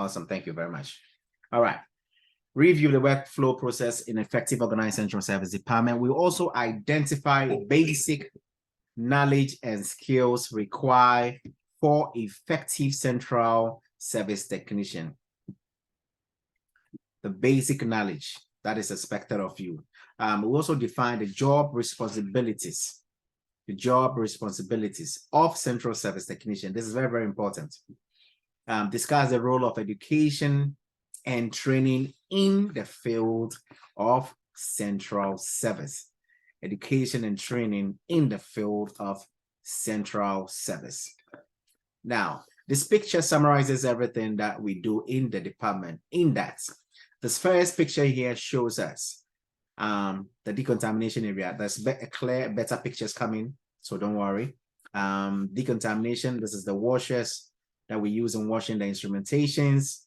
Awesome. Thank you very much. All right. Review the workflow process in effective organized central service department. We also identify basic knowledge and skills required for effective central service technician. The basic knowledge that is expected of you. We also define the job responsibilities. The job responsibilities of central service technician. This is very, very important. Discuss the role of education and training in the field of central service. Education and training in the field of central service. Now, this picture summarizes everything that we do in the department. In that, this first picture here shows us the decontamination area. There's better pictures coming, so don't worry. Decontamination, this is the washers that we use in washing the instrumentations.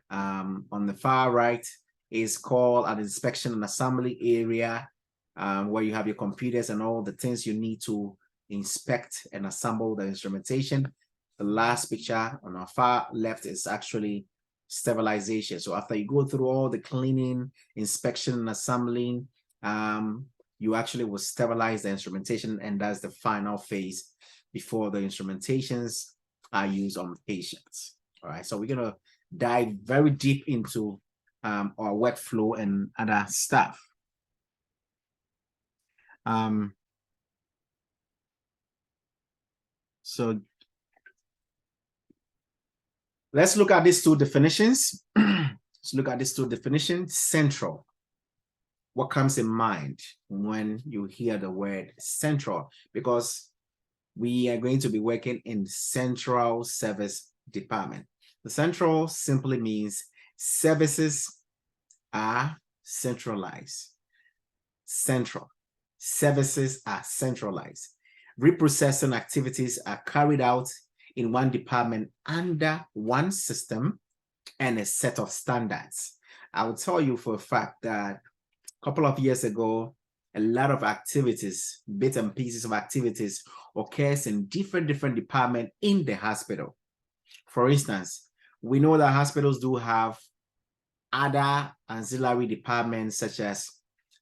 On the far right is called an inspection and assembly area, where you have your computers and all the things you need to inspect and assemble the instrumentation. The last picture on our far left is actually sterilization. So after you go through all the cleaning, inspection, and assembling, you actually will sterilize the instrumentation, and that's the final phase before the instrumentations are used on patients. All right, so we're gonna dive very deep into our workflow and other stuff. So let's look at these two definitions. Let's look at these two definitions. Central. What comes in mind when you hear the word central? Because we are going to be working in central service department. The central simply means services are centralized. Central. Services are centralized. Reprocessing activities are carried out in one department under one system and a set of standards. I will tell you for a fact that a couple of years ago, a lot of activities, bits and pieces of activities occurs in different departments in the hospital. For instance, we know that hospitals do have other ancillary departments such as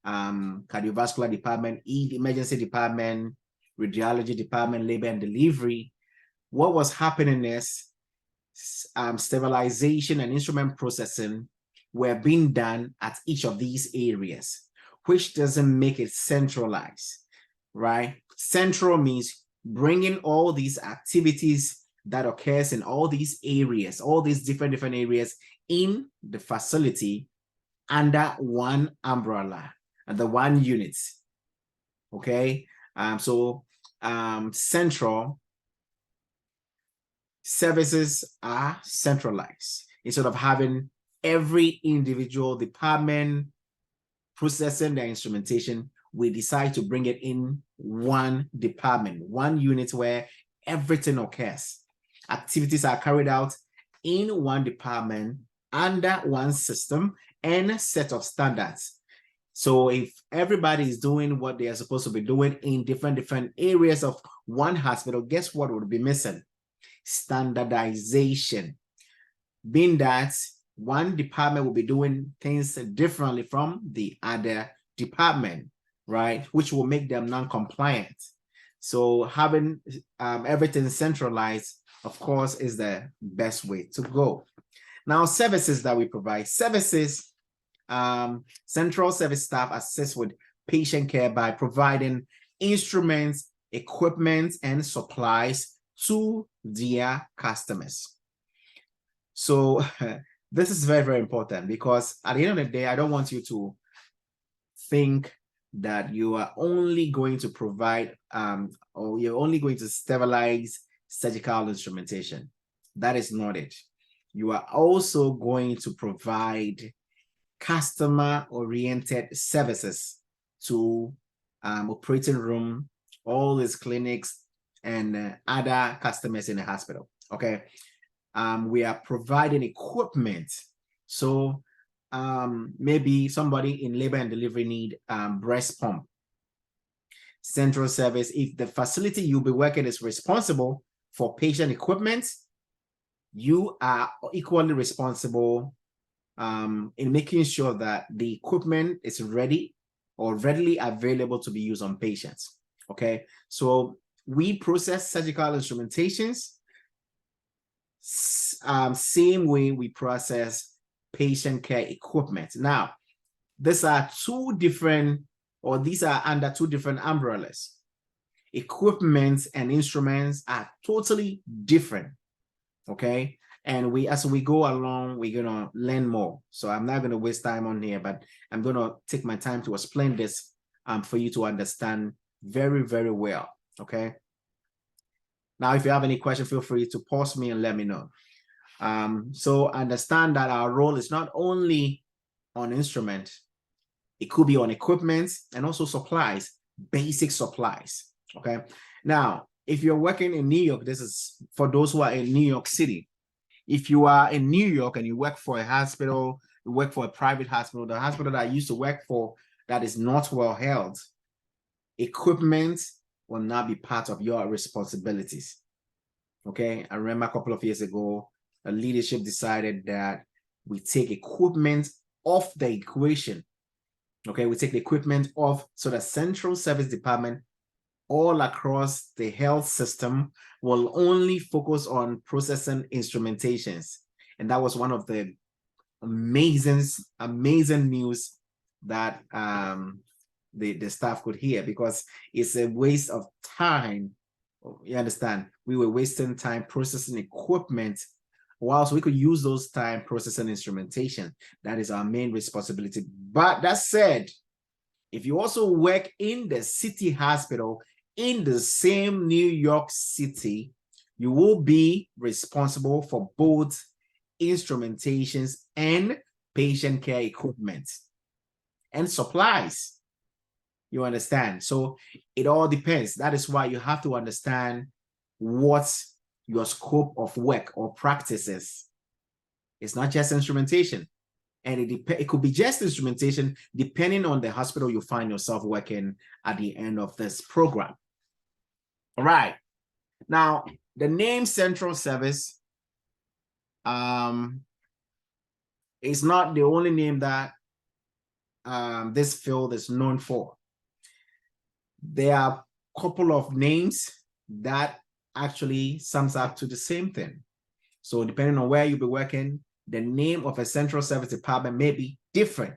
cardiovascular department, emergency department, radiology department, labor and delivery. What was happening is sterilization and instrument processing were being done at each of these areas, which doesn't make it centralized, right? Central means bringing all these activities that occurs in all these areas, all these different areas in the facility under one umbrella, under one unit, okay? Central services are centralized. Instead of having every individual department processing their instrumentation, we decide to bring it in one department, one unit where everything occurs. Activities are carried out in one department under one system and a set of standards. So if everybody is doing what they are supposed to be doing in different areas of one hospital, guess what would be missing? Standardization. Being that one department will be doing things differently from the other department, right? Which will make them non-compliant. So having everything centralized, of course, is the best way to go. Now, services that we provide. Services, central service staff assist with patient care by providing instruments, equipment, and supplies to their customers. So this is very, very important, because at the end of the day, I don't want you to think that you are only going to provide or you're only going to sterilize surgical instrumentation. That is not it. You are also going to provide customer-oriented services to operating room, all these clinics, and other customers in the hospital. Okay, we are providing equipment. So maybe somebody in labor and delivery need breast pump. Central service, if the facility you'll be working is responsible for patient equipment, you are equally responsible in making sure that the equipment is ready or readily available to be used on patients. Okay, so we process surgical instrumentations same way we process patient care equipment. Now, these are two different, or these are under two different umbrellas. Equipment and instruments are totally different. Okay, and as we go along, we're gonna learn more. So I'm not gonna waste time on here, but I'm gonna take my time to explain this for you to understand very, very well. Okay. Now, if you have any questions, feel free to pause me and let me know. So understand that our role is not only on instrument, it could be on equipment and also supplies, basic supplies. Okay. Now, if you're working in New York, this is for those who are in New York City. If you are in New York and you work for a hospital, you work for a private hospital, the hospital that I used to work for that is not well held, equipment will not be part of your responsibilities. Okay, I remember a couple of years ago, a leadership decided that we take equipment off the equation. Okay, we take the equipment off so the central service department all across the health system will only focus on processing instrumentations. And that was one of the amazing news that the staff could hear, because it's a waste of time. You understand? We were wasting time processing equipment whilst we could use those time processing instrumentation. That is our main responsibility. But that said, if you also work in the city hospital in the same New York City, you will be responsible for both instrumentations and patient care equipment and supplies. You understand? So it all depends. That is why you have to understand what your scope of work or practice is. It's not just instrumentation. And it could be just instrumentation depending on the hospital you find yourself working at the end of this program. All right. Now, the name Central Service is not the only name that this field is known for. There are a couple of names that actually sums up to the same thing. So depending on where you'll be working, the name of a central service department may be different.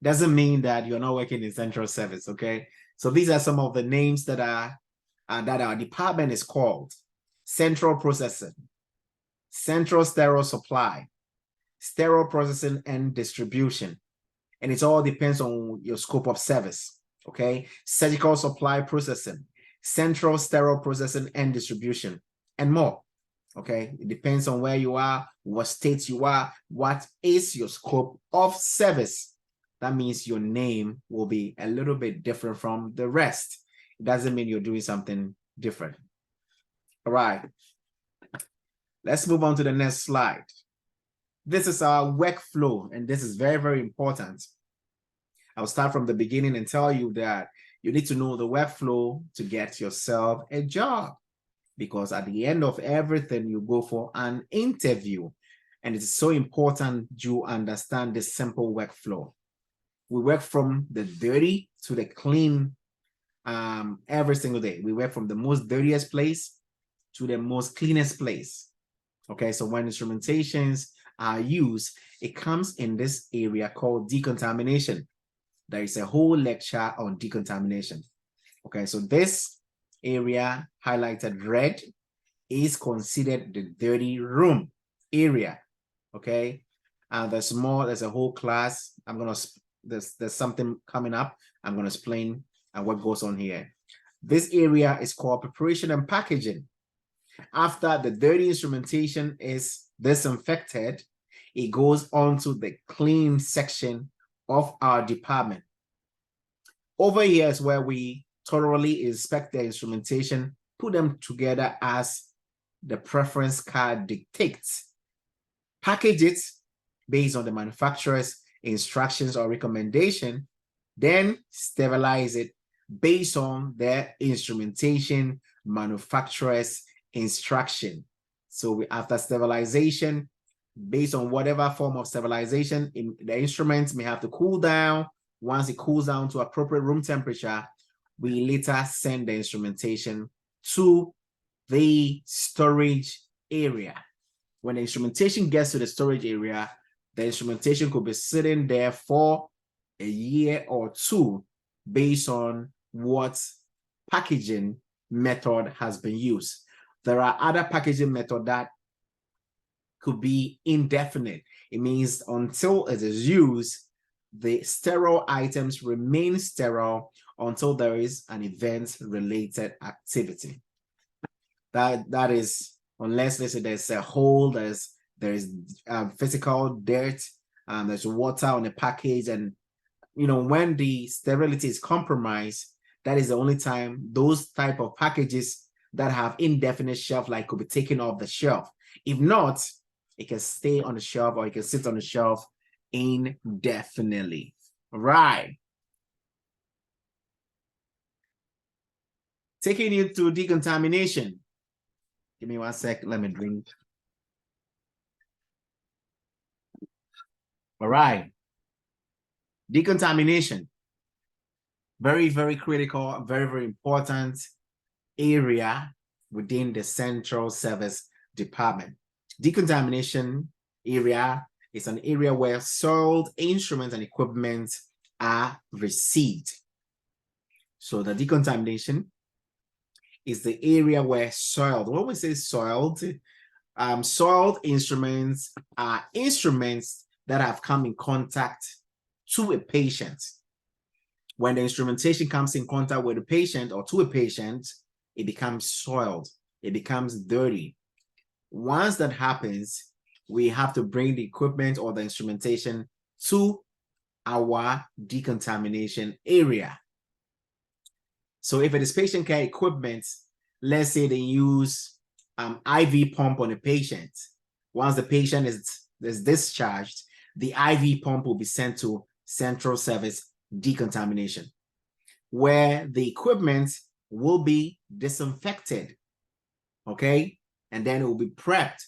Doesn't mean that you're not working in central service, okay? So these are some of the names that our department is called: central processing, central sterile supply, sterile processing and distribution. And it all depends on your scope of service, okay? Surgical supply processing, central sterile processing and distribution, and more. Okay, it depends on where you are, what state you are, what is your scope of service. That means your name will be a little bit different from the rest. It doesn't mean you're doing something different. All right, let's move on to the next slide. This is our workflow, and this is very, very important. I'll start from the beginning and tell you that you need to know the workflow to get yourself a job. Because at the end of everything, you go for an interview. And it's so important you understand this simple workflow. We work from the dirty to the clean every single day. We work from the most dirtiest place to the most cleanest place. Okay, so when instrumentations are used, it comes in this area called decontamination. There is a whole lecture on decontamination. Okay, so this area highlighted red is considered the dirty room area. Okay, and there's a whole class. There's something coming up. I'm gonna explain what goes on here. This area is called preparation and packaging. After the dirty instrumentation is disinfected, it goes on to the clean section of our department. Over here is where we thoroughly inspect the instrumentation, put them together as the preference card dictates, package it based on the manufacturer's instructions or recommendation, then sterilize it based on their instrumentation manufacturer's instruction. So after sterilization, based on whatever form of sterilization, the instruments may have to cool down. Once it cools down to appropriate room temperature, we later send the instrumentation to the storage area. When the instrumentation gets to the storage area, the instrumentation could be sitting there for a year or two based on what packaging method has been used. There are other packaging methods that could be indefinite. It means until it is used, the sterile items remain sterile until there is an event-related activity. That is, unless let's say there's a hole, there's physical dirt, there's water on the package, and when the sterility is compromised, that is the only time those type of packages that have indefinite shelf life could be taken off the shelf. If not, it can stay on the shelf or it can sit on the shelf indefinitely. All right. Taking you to decontamination. Give me 1 sec. Let me drink. All right. Decontamination. Very, very critical, very, very important area within the central service department. Decontamination area is an area where soiled instruments and equipment are received. So the decontamination is the area where soiled, when we say soiled, soiled instruments are instruments that have come in contact to a patient. When the instrumentation comes in contact with a patient or to a patient, it becomes soiled, it becomes dirty. Once that happens, we have to bring the equipment or the instrumentation to our decontamination area. So if it is patient care equipment, let's say they use IV pump on a patient. Once the patient is discharged, the IV pump will be sent to central service decontamination, where the equipment will be disinfected, okay? And then it will be prepped.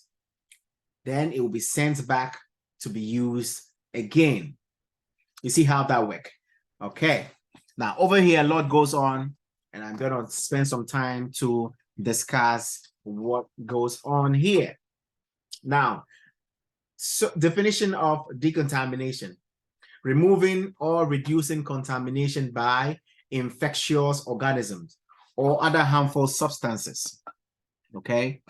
Then it will be sent back to be used again. You see how that works? Okay. Now, over here, a lot goes on, and I'm going to spend some time to discuss what goes on here. Now, so definition of decontamination: removing or reducing contamination by infectious organisms or other harmful substances. Okay.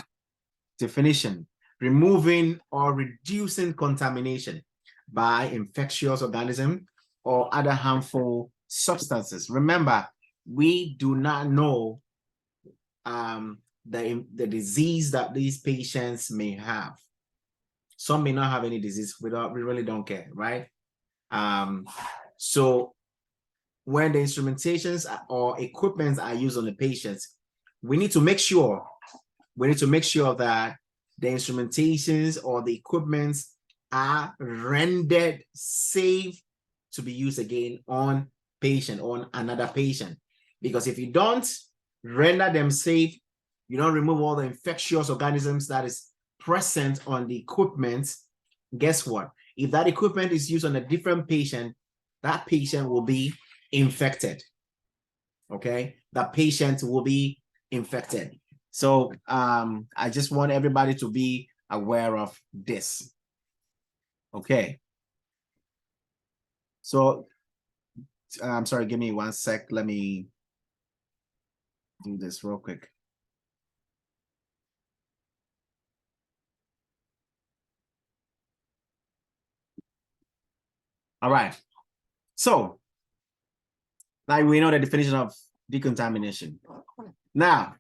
Definition: removing or reducing contamination by infectious organism or other harmful substances. Remember, we do not know the disease that these patients may have. Some may not have any disease. We really don't care, right? So when the instrumentations or equipment are used on the patients, we need to make sure that the instrumentations or the equipments are rendered safe to be used again on another patient. Because if you don't render them safe, you don't remove all the infectious organisms that is present on the equipment, guess what? If that equipment is used on a different patient, that patient will be infected. Okay, that patient will be infected. So I just want everybody to be aware of this. Okay. So I'm sorry, give me 1 sec. Let me do this real quick. All right. So now we know the definition of decontamination. Now,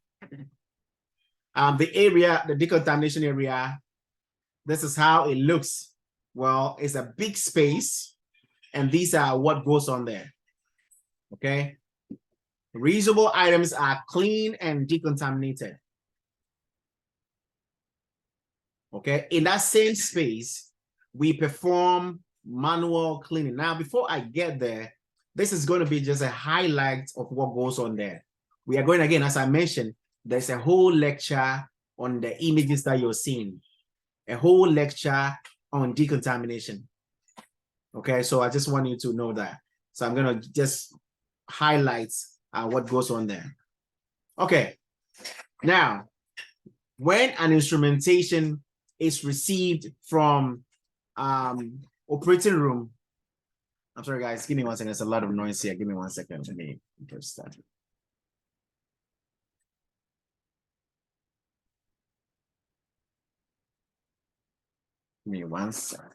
the decontamination area, this is how it looks. Well, it's a big space, and these are what goes on there. Okay. Reusable items are clean and decontaminated. Okay. In that same space, we perform manual cleaning. Now, before I get there, this is going to be just a highlight of what goes on there. We are going, again, as I mentioned, there's a whole lecture on the images that you're seeing. A whole lecture on decontamination. Okay, so I just want you to know that. So I'm gonna just highlight what goes on there. Okay, now, when an instrumentation is received from operating room, I'm sorry guys, give me 1 second, there's a lot of noise here, give me 1 second, let me just start. Give me 1 second.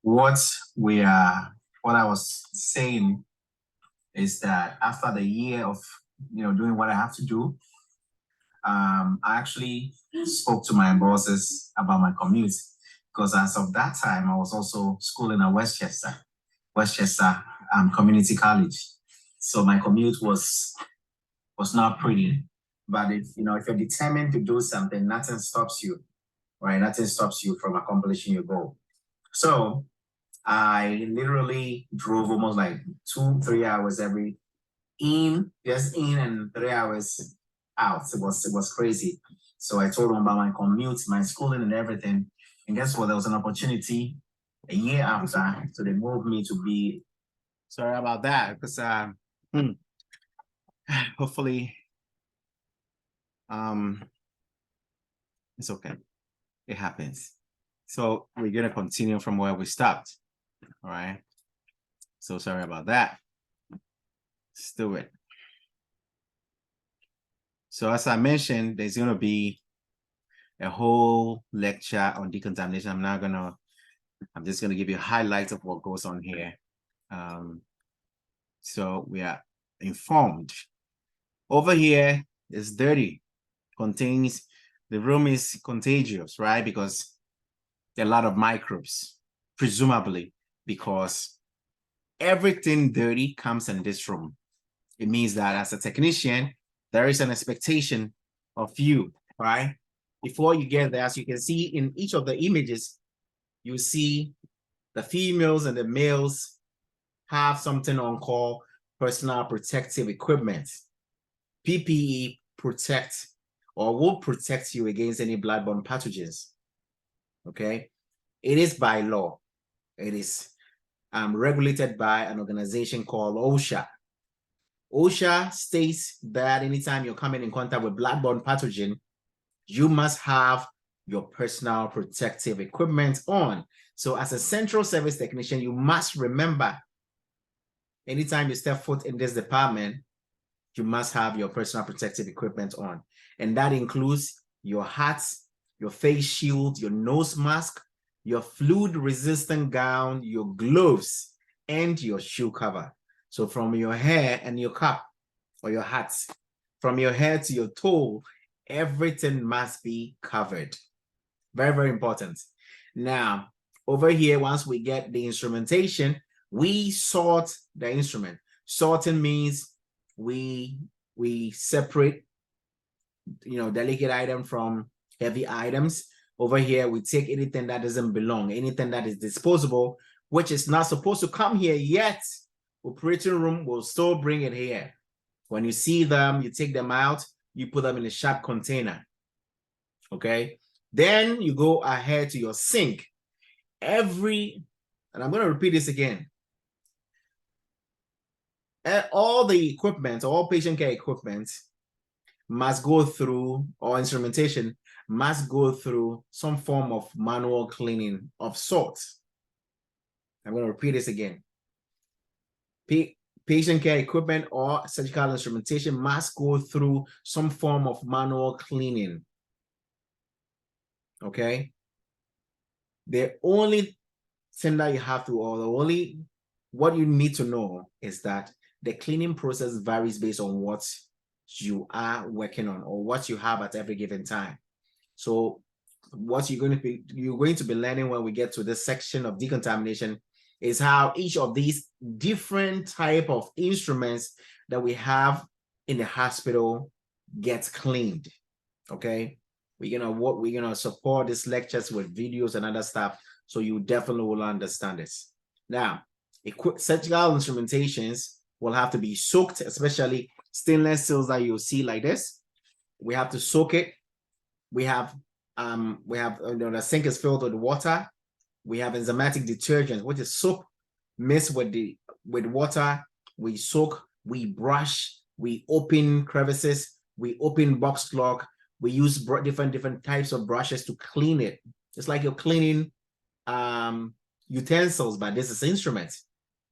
What I was saying is that after the year of doing what I have to do, I actually spoke to my bosses about my commute, because as of that time I was also schooling at Westchester Community College. So my commute was not pretty. But if you're determined to do something, nothing stops you, right? Nothing stops you from accomplishing your goal. So I literally drove almost like 2-3 hours in and 3 hours out. It was crazy. So I told them about my commute, my schooling and everything. And guess what? There was an opportunity a year after. So they moved me to be, sorry about that, because hopefully it's okay. It happens. So we're gonna continue from where we stopped. All right. So sorry about that. Let's do it. So as I mentioned, there's gonna be a whole lecture on decontamination. I'm just gonna give you highlights of what goes on here. So we are informed. Over here is dirty, the room is contagious, right? Because there are a lot of microbes, presumably, because everything dirty comes in this room. It means that as a technician, there is an expectation of you, right? Before you get there, as you can see in each of the images, you see the females and the males have something on called personal protective equipment. PPE will protect you against any bloodborne pathogens. Okay, it is by law. It is regulated by an organization called OSHA. OSHA states that anytime you're coming in contact with bloodborne pathogen, you must have your personal protective equipment on. So as a central service technician, you must remember, anytime you step foot in this department, you must have your personal protective equipment on. And that includes your hats, your face shield, your nose mask, your fluid-resistant gown, your gloves, and your shoe cover. So from your hair and your cap or your hats, from your head to your toe, everything must be covered. Very, very important. Now, over here, once we get the instrumentation, we sort the instrument. Sorting means we separate, delicate item from heavy items. Over here, we take anything that doesn't belong, anything that is disposable, which is not supposed to come here yet. Operating room will still bring it here. When you see them, you take them out, you put them in a sharp container. Okay. Then you go ahead to your sink. And I'm going to repeat this again. All the equipment, all patient care equipment must go through, or instrumentation must go through some form of manual cleaning of sorts. I'm going to repeat this again. Patient care equipment or surgical instrumentation must go through some form of manual cleaning. Okay. The only thing that you have to, or the only what you need to know is that the cleaning process varies based on what you are working on or what you have at every given time. So what you're going to be learning when we get to this section of decontamination is how each of these different type of instruments that we have in the hospital gets cleaned. Okay, we're gonna support these lectures with videos and other stuff, so you definitely will understand this. Now, surgical instrumentations will have to be soaked, especially stainless steels that you'll see like this. We have to soak it. We have the sink is filled with water. We have enzymatic detergent, which is soap mixed with water. We soak, we brush, we open crevices, we open box clog. We use different types of brushes to clean it. It's like you're cleaning utensils, but this is instruments.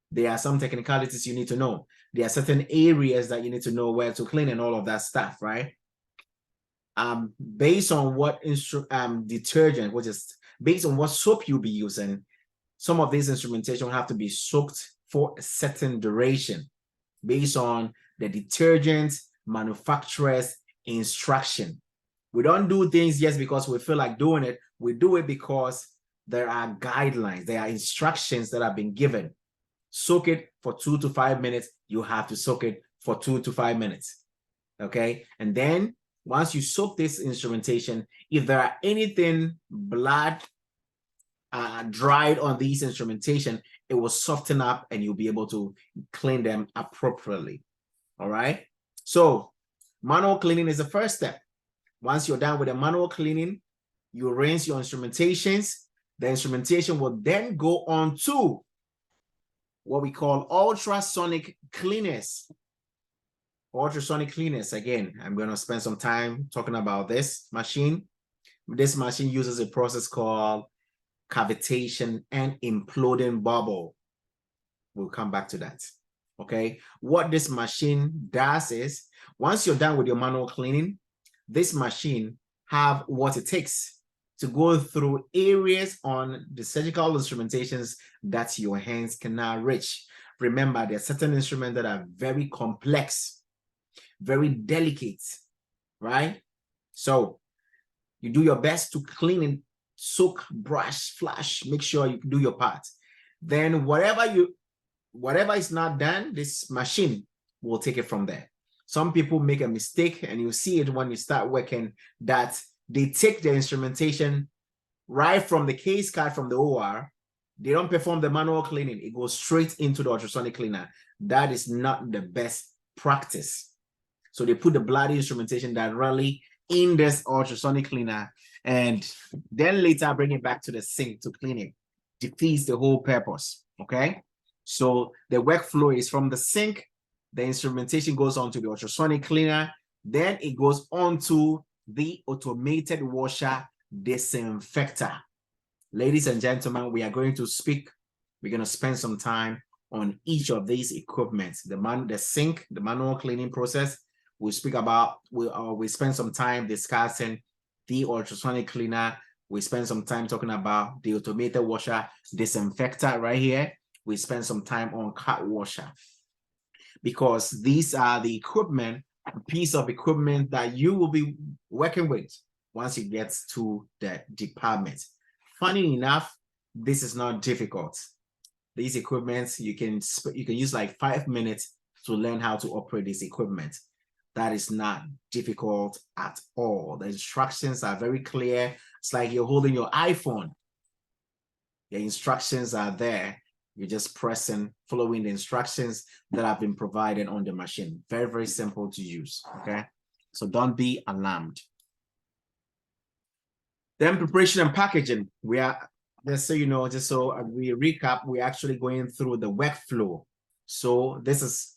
There are some technicalities you need to know. There are certain areas that you need to know where to clean and all of that stuff, right? Based on what detergent, which is based on what soap you'll be using, some of these instrumentation will have to be soaked for a certain duration based on the detergent manufacturer's instruction. We don't do things just because we feel like doing it. We do it because there are guidelines, there are instructions that have been given. Soak it for 2 to 5 minutes. You have to soak it for 2 to 5 minutes. Okay. And then once you soak this instrumentation, if there are anything blood dried on these instrumentation, it will soften up and you'll be able to clean them appropriately. All right. So manual cleaning is the first step. Once you're done with the manual cleaning, you rinse your instrumentations. The instrumentation will then go on to what we call ultrasonic cleaners. Ultrasonic cleaners, again, I'm going to spend some time talking about this machine. This machine uses a process called cavitation and imploding bubble. We'll come back to that. Okay. What this machine does is, once you're done with your manual cleaning, this machine have what it takes to go through areas on the surgical instrumentations that your hands cannot reach. Remember, there are certain instruments that are very complex, very delicate, right? So you do your best to clean and soak, brush, flush, make sure you do your part. Then whatever is not done, this machine will take it from there. Some people make a mistake, and you see it when you start working, that they take the instrumentation right from the case card from the OR. They don't perform the manual cleaning. It goes straight into the ultrasonic cleaner. That is not the best practice. So they put the bloody instrumentation directly in this ultrasonic cleaner and then later bring it back to the sink to clean it. Defeats the whole purpose. Okay. So the workflow is from the sink, the instrumentation goes on to the ultrasonic cleaner, then it goes on to the automated washer disinfector. Ladies and gentlemen, we are going to spend some time on each of these equipments. The sink, the manual cleaning process. We spend some time discussing the ultrasonic cleaner. We spend some time talking about the automated washer disinfector right here. We spend some time on cut washer, because these are the piece of equipment that you will be working with once you get to the department. Funny enough, this is not difficult. These equipments, you can use like 5 minutes to learn how to operate this equipment. That is not difficult at all. The instructions are very clear. It's like you're holding your iPhone. The instructions are there. You're just pressing, following the instructions that have been provided on the machine. Very, very simple to use, okay? So don't be alarmed. Then preparation and packaging. Just so you know, just so we recap, we're actually going through the workflow. So this is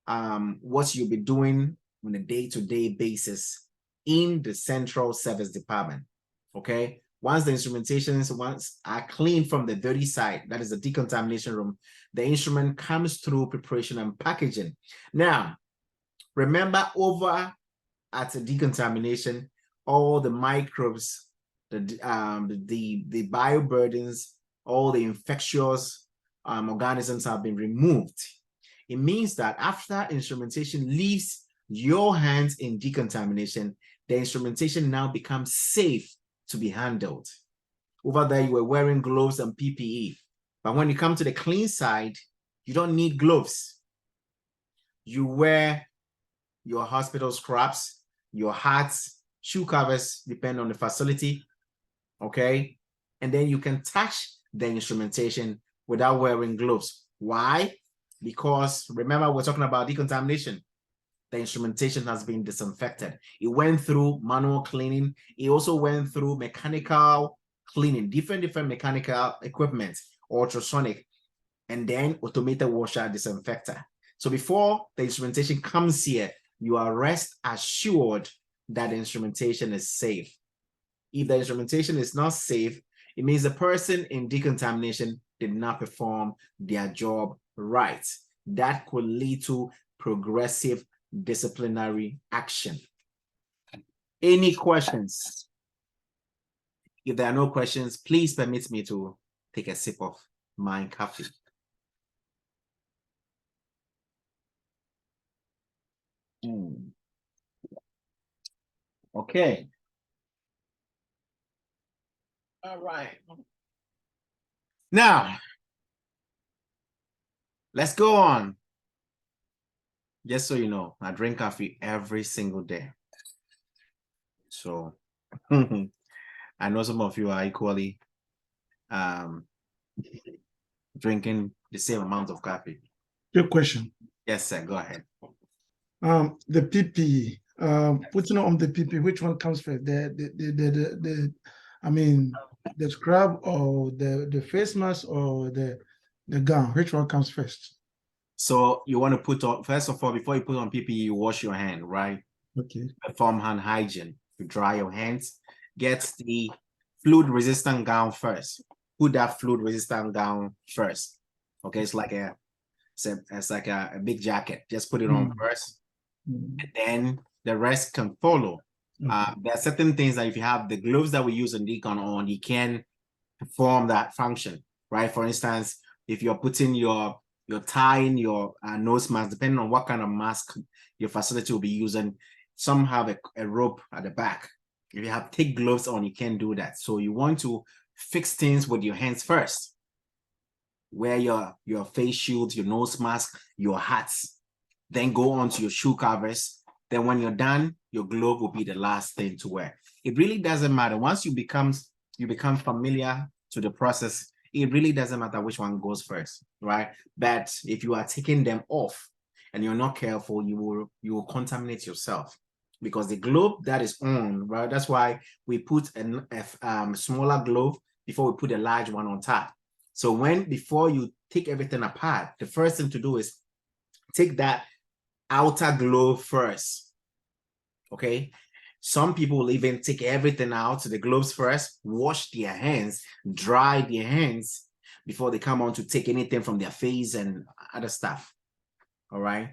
what you'll be doing on a day-to-day basis in the central service department, okay? Once the instrumentations are cleaned from the dirty side, that is the decontamination room, the instrument comes through preparation and packaging. Now, remember, over at the decontamination, all the microbes, the bioburdens all the infectious organisms have been removed. It means that after instrumentation leaves your hands in decontamination, the instrumentation now becomes safe to be handled. Over there, you were wearing gloves and PPE. But when you come to the clean side, you don't need gloves. You wear your hospital scrubs, your hats, shoe covers, depend on the facility, okay? And then you can touch the instrumentation without wearing gloves. Why? Because remember, we're talking about decontamination. The instrumentation has been disinfected. It went through manual cleaning. It also went through mechanical cleaning, different mechanical equipment, ultrasonic, and then automated washer disinfector. So before the instrumentation comes here, you are rest assured that the instrumentation is safe. If the instrumentation is not safe, it means the person in decontamination did not perform their job right. That could lead to progressive disciplinary action. Any questions? If there are no questions, please permit me to take a sip of my coffee. Okay. All right. Now, let's go on. Just so you know, I drink coffee every single day. So I know some of you are equally drinking the same amount of coffee. Good question. Yes, sir. Go ahead. The PPE, putting on the PPE, which one comes first? I mean, the scrub or the face mask or the gown? Which one comes first? So you want to put on, first of all, before you put on PPE, you wash your hand, right? Okay. Perform hand hygiene. You dry your hands. Get the fluid-resistant gown first. Put that fluid-resistant gown first. Okay, it's like a big jacket. Just put it on first, and then the rest can follow. Okay. There are certain things that if you have the gloves that we use in decon on, you can perform that function, right? For instance, if you're putting you're tying your nose mask, depending on what kind of mask your facility will be using, some have a rope at the back. If you have thick gloves on, you can't do that. So you want to fix things with your hands first. Wear your face shields, your nose mask, your hats, then go on to your shoe covers. Then when you're done, your glove will be the last thing to wear. It really doesn't matter. Once you become familiar to the process, it really doesn't matter which one goes first, right? But if you are taking them off and you're not careful, you will contaminate yourself, because the glove that is on, right? That's why we put a smaller glove before we put a large one on top. So before you take everything apart, the first thing to do is take that outer glove first, okay? Some people will even take everything out, the gloves first, wash their hands, dry their hands before they come on to take anything from their face and other stuff, all right?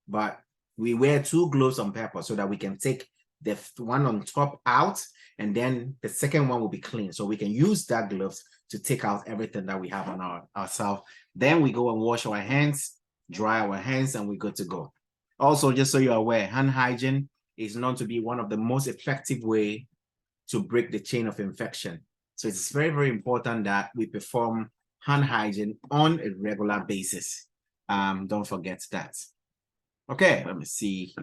But we wear two gloves on purpose so that we can take the one on top out, and then the second one will be clean. So we can use that gloves to take out everything that we have on ourselves. Then we go and wash our hands, dry our hands, and we're good to go. Also, just so you're aware, hand hygiene is known to be one of the most effective way to break the chain of infection. So it's very, very important that we perform hand hygiene on a regular basis. Don't forget that. Okay, let me see.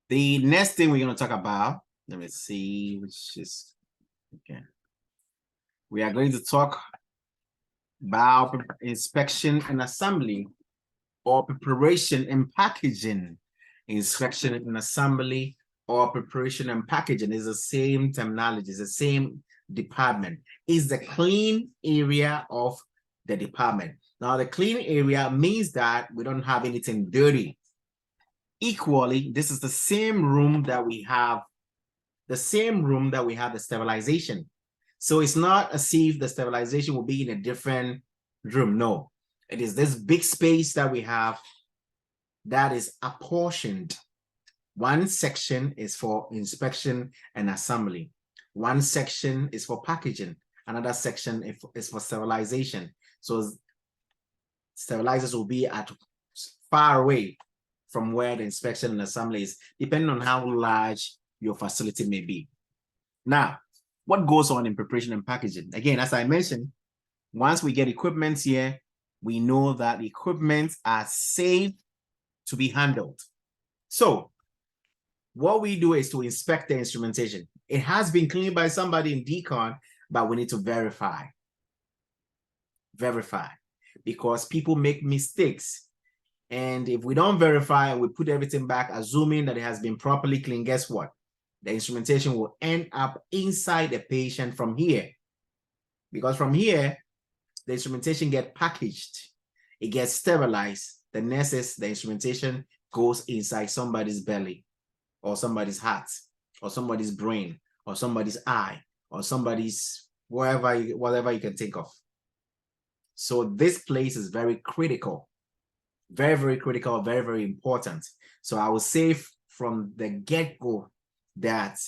The next thing we're going to talk about, let me see, which is, okay. We are going to talk about inspection and assembly, or preparation and packaging. Inspection and assembly or preparation and packaging is the same terminology, it's the same department. It's the clean area of the department. Now, the clean area means that we don't have anything dirty. Equally, this is the same room that we have, the sterilization. So it's not as if the sterilization will be in a different room. No, it is this big space that we have that is apportioned. One section is for inspection and assembly. One section is for packaging. Another section is for sterilization. So sterilizers will be at far away from where the inspection and assembly is, depending on how large your facility may be. Now, what goes on in preparation and packaging? Again, as I mentioned, once we get equipment here, we know that equipment are safe to be handled. So what we do is to inspect the instrumentation. It has been cleaned by somebody in Decon, but we need to verify. Verify, because people make mistakes. And if we don't verify and we put everything back, assuming that it has been properly cleaned, guess what? The instrumentation will end up inside the patient from here. Because from here, the instrumentation gets packaged. It gets sterilized. The nurses, the instrumentation goes inside somebody's belly, or somebody's heart, or somebody's brain, or somebody's eye, or somebody's whatever you can think of. So this place is very critical. Very, very critical, very, very important. So I will say from the get-go that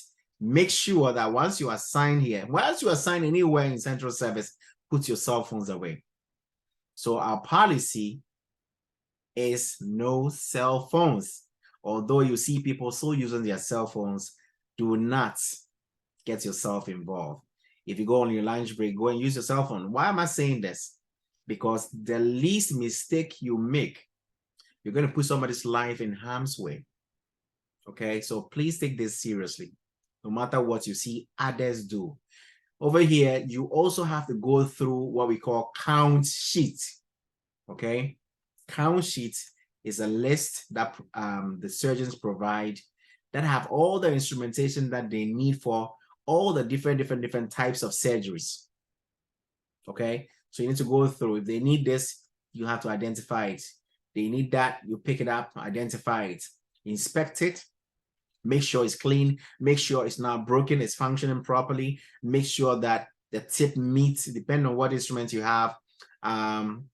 make sure that once you assign here, once you assign anywhere in central service, put your cell phones away. So our policy is no cell phones. Although you see people still using their cell phones, do not get yourself involved. If you go on your lunch break, go and use your cell phone. Why am I saying this? Because the least mistake you make, you're going to put somebody's life in harm's way. Okay, so please take this seriously. No matter what you see others do. Over here, you also have to go through what we call count sheet. Okay, count sheet is a list that the surgeons provide that have all the instrumentation that they need for all the different types of surgeries. Okay, so you need to go through. If they need this, you have to identify it. They need that, you pick it up, identify it, inspect it, make sure it's clean, make sure it's not broken, it's functioning properly, make sure that the tip meets, depending on what instrument you have.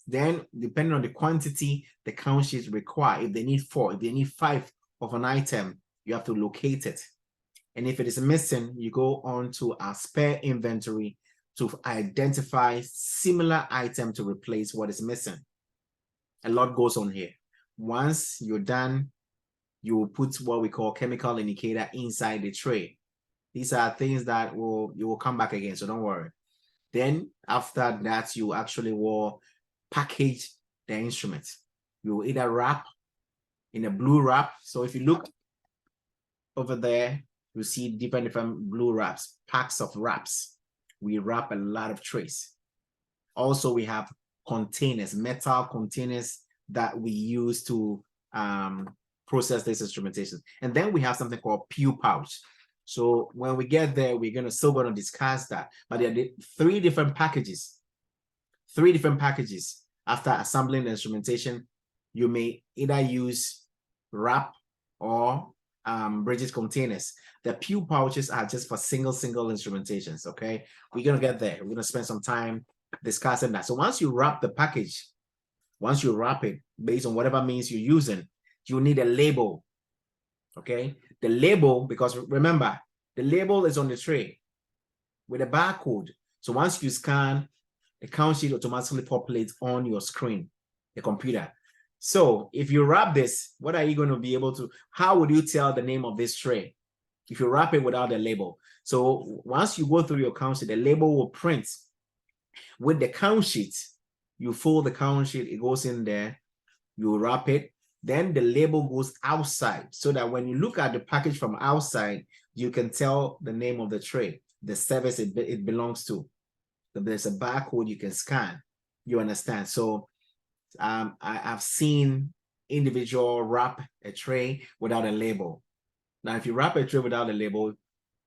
Then, depending on the quantity, the count sheets require. If they need 4, if they need 5 of an item, you have to locate it. And if it is missing, you go on to our spare inventory to identify similar item to replace what is missing. A lot goes on here. Once you're done, you will put what we call chemical indicator inside the tray. These are things that you will come back again, so don't worry. Then after that, you actually will package the instrument. You will either wrap in a blue wrap. So if you look over there, you see different blue wraps, packs of wraps. We wrap a lot of trays. Also, we have containers, metal containers that we use to process this instrumentation. And then we have something called PU pouch. So when we get there, we're still going to discuss that. But there are 3 different packages. 3 different packages. After assembling the instrumentation, you may either use wrap or rigid containers. The PU pouches are just for single instrumentations. Okay, we're going to get there. We're going to spend some time discussing that. So once you wrap the package, once you wrap it based on whatever means you're using, you need a label. Okay, the label, because remember, the label is on the tray with a barcode. So once you scan, the count sheet automatically populates on your screen, the computer. So if you wrap this, what are you going to be able to, how would you tell the name of this tray if you wrap it without a label? So once you go through your count sheet, the label will print with the count sheet. You fold the count sheet, it goes in there, you wrap it, then the label goes outside so that when you look at the package from outside, you can tell the name of the tray, the service it belongs to. There's a barcode you can scan. You understand? So I've seen individual wrap a tray without a label. Now, if you wrap a tray without a label,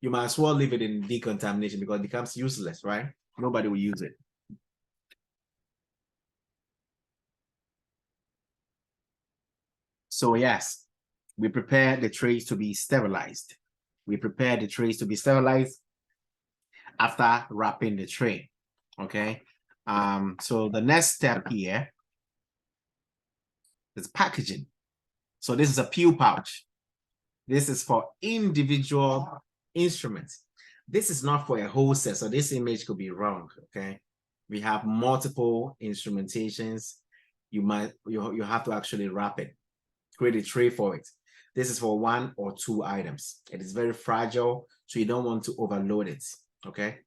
you might as well leave it in decontamination because it becomes useless, right? Nobody will use it. So yes, we prepare the trays to be sterilized. We prepare the trays to be sterilized after wrapping the tray. Okay. So the next step here is packaging. So this is a PU pouch. This is for individual instruments. This is not for a whole set, so this image could be wrong, okay? We have multiple instrumentations. You have to actually wrap it, create a tray for it. This is for 1 or 2 items. It is very fragile, so you don't want to overload it, okay?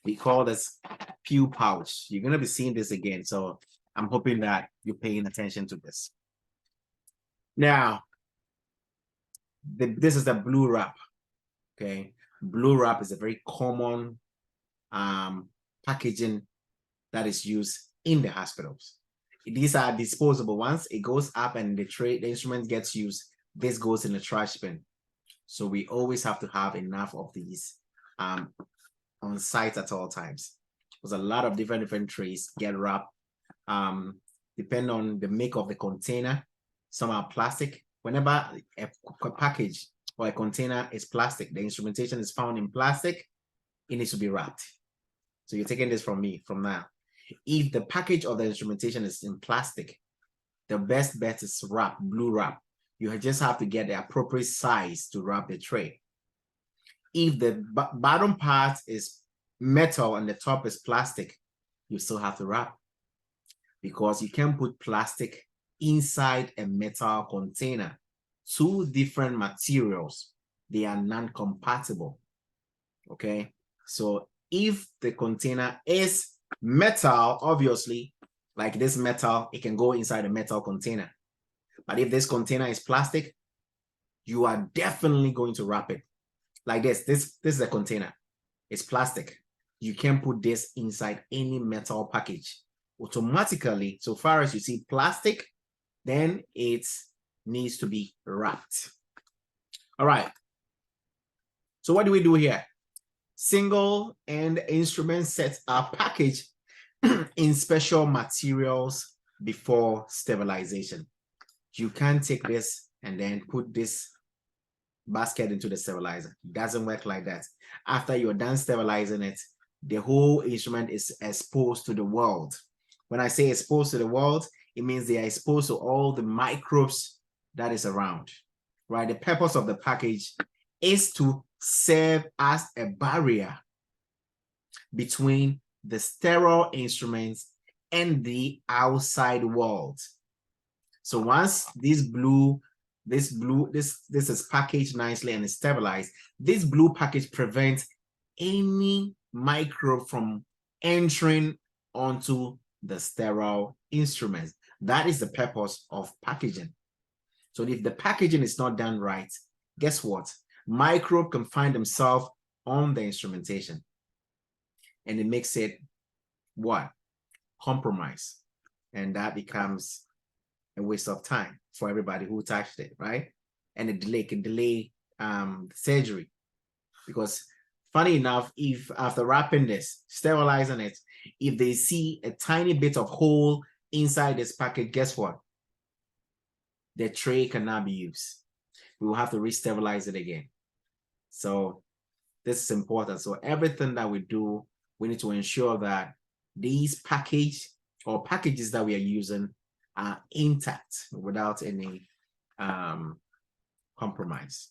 We call this pew pouch. You're gonna be seeing this again, so I'm hoping that you're paying attention to this. Now, this is the blue wrap, okay? Blue wrap is a very common packaging that is used in the hospitals. These are disposable ones. It goes up and the instrument gets used. This goes in the trash bin. So we always have to have enough of these on site at all times. There's a lot of different trays get wrapped. Depend on the make of the container. Some are plastic. Whenever a package or a container is plastic, the instrumentation is found in plastic, it needs to be wrapped. So you're taking this from me from now. If the package of the instrumentation is in plastic, the best bet is wrap, blue wrap. You just have to get the appropriate size to wrap the tray. If the bottom part is metal and the top is plastic, you still have to wrap, because you can put plastic inside a metal container. 2 different materials, they are non-compatible, okay? So if the container is metal, obviously, like this metal, it can go inside a metal container. But if this container is plastic, you are definitely going to wrap it. Like this is a container. It's plastic. You can put this inside any metal package. Automatically, so far as you see plastic, then it needs to be wrapped. All right. So what do we do here? Single end instrument sets are packaged in special materials before sterilization. You can't take this and then put this basket into the sterilizer. It doesn't work like that. After you're done sterilizing it, the whole instrument is exposed to the world. When I say exposed to the world, it means they are exposed to all the microbes that is around, right? The purpose of the package is to serve as a barrier between the sterile instruments and the outside world. So once this is packaged nicely and is stabilized, this blue package prevents any microbe from entering onto the sterile instruments. That is the purpose of packaging. So if the packaging is not done right, guess what? Microbe can find themselves on the instrumentation, and it makes it what? Compromise. And that becomes a waste of time for everybody who touched it, right? And it can delay surgery. Because funny enough, if after wrapping this, sterilizing it, if they see a tiny bit of hole inside this packet, guess what? The tray cannot be used. We will have to re-sterilize it again. So this is important. So everything that we do, we need to ensure that these packages that we are using are intact without any compromise.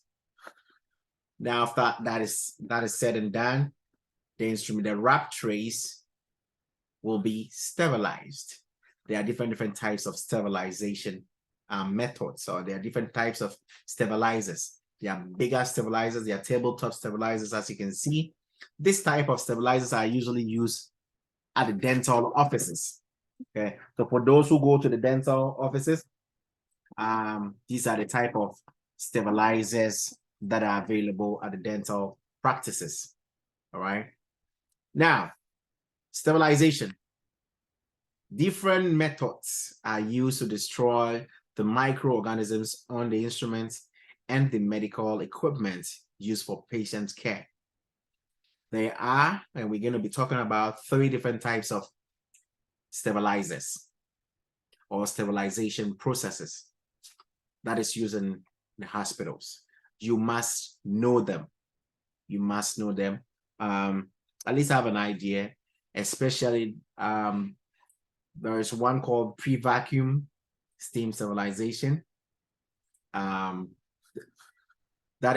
Now, after that is said and done, the wrap trays will be sterilized. There are different types of sterilization methods, or there are different types of stabilizers. There are bigger stabilizers, there are tabletop stabilizers, as you can see. This type of stabilizers are usually used at the dental offices. Okay, so for those who go to the dental offices, these are the type of stabilizers that are available at the dental practices. All right. Now, sterilization. Different methods are used to destroy the microorganisms on the instruments and the medical equipment used for patient care. There are, and we're going to be talking about 3 different types of stabilizers or sterilization processes that is used in the hospitals. You must know them. You must know them. At least have an idea, especially there is one called pre-vacuum steam sterilization. That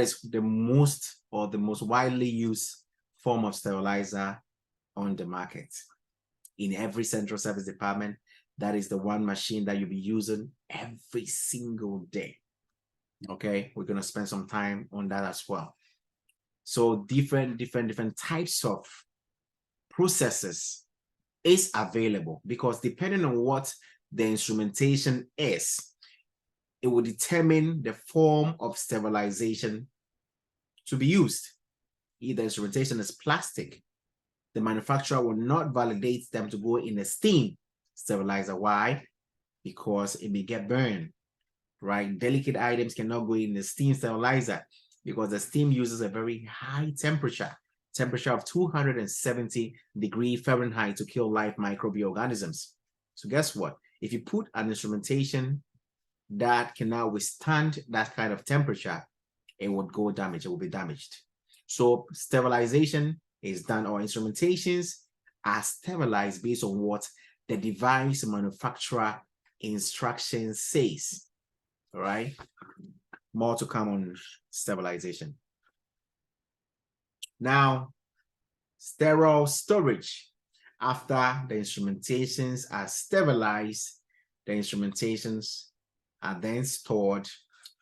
is the most widely used form of sterilizer on the market. In every central service department, that is the one machine that you'll be using every single day. Okay, we're going to spend some time on that as well. So different types of processes is available, because depending on what the instrumentation is, it will determine the form of sterilization to be used. If the instrumentation is plastic, the manufacturer will not validate them to go in a steam sterilizer. Why? Because it may get burned, right? Delicate items cannot go in the steam sterilizer because the steam uses a very high temperature of 270 degrees Fahrenheit to kill live microorganisms. So guess what? If you put an instrumentation that cannot withstand that kind of temperature, it would go damaged, it will be damaged. So sterilization is done, or instrumentations are sterilized based on what the device manufacturer instruction says. All right, more to come on sterilization. Now, sterile storage. After the instrumentations are sterilized, the instrumentations are then stored